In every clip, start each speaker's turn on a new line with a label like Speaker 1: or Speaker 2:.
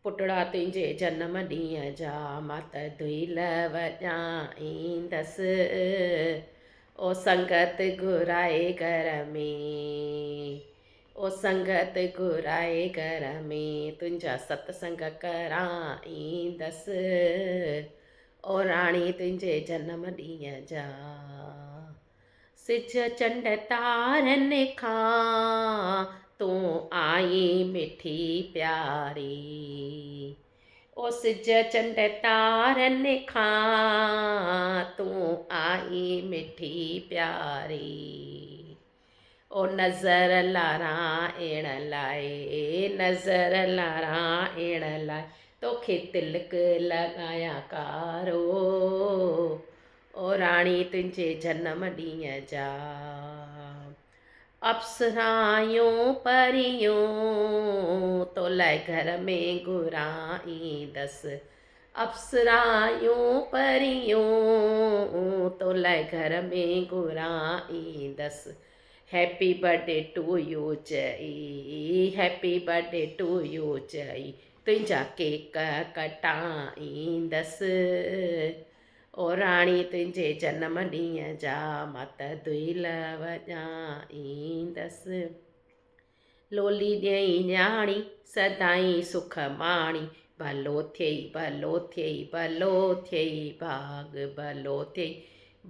Speaker 1: पुटड़ा तुंहिंजे जनम ॾींहं जा मां त धुइल वॼाईंदसि ओ संगत घुराए घर में ओ संगत घुराए घर में तुंहिंजा सतसंग कराईंदसि ओ राणी तुंहिंजे जनम ॾींहं जा सिज चंड तारनि खां तूं आई मिठी प्यारी ओ सिज चंड तारनि खां तूं आई मिठी प्यारी ओ नज़र लाराइण लाइ नज़र लाराइण लाइ तोखे तिलक लॻाया कारो ओ राणी तुंहिंजे जनम ॾींहं जा अप्सरायूं परियूं तो लाइ घर में घुराईंदसि अप्सरायूं परियूं तो लाइ घर में घुराईंदसि हैप्पी बर्थडे टू यू चई हैप्पी बर्थडे टू यू चई तुंहिंजा केक कटाईंदसि ओ राणी तुंहिंजे जनम ॾींहं जा मां त धुइल वॼाईंदसि लोली ॾेई न्याणी सदाईं सुख माणी भलो थियई भलो थियई भलो थियई भाग भलो थियई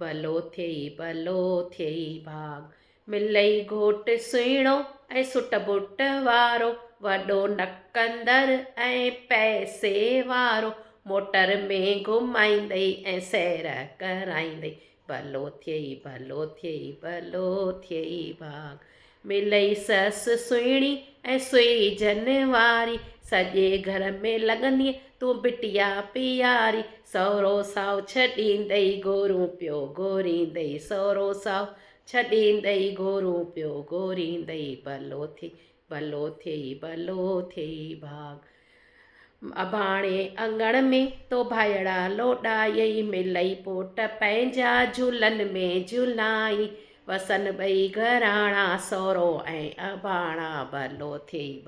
Speaker 1: भलो थियई भलो थियई भाग मिलई घोटु सुहिणो ऐं सुट बुट वारो वॾो नकंदर ऐं पैसे वारो मोटर में घुमाईंदई ऐं सैर कराईंदई भलो थियई भलो थियई भलो थियई भाग मिलई ससु सुहिणी ऐं सुई जन वारी सॼे घर में लॻंदी तूं बिटिया प्यारी सहुरो साहु छॾींदई गोरूं पियो गोरींदई सहुरो साहु छॾींदई गोरूं पियो गोरींदई भलो थियई भलो थियई भलो थियई भाग अभाणे अंगण में तो भायड़ा लोॾायई मिलई पोट पंहिंजा झूलनि में झुलाई वसन ॿई घराणा सहुरो ऐं अभाणा भलो थियई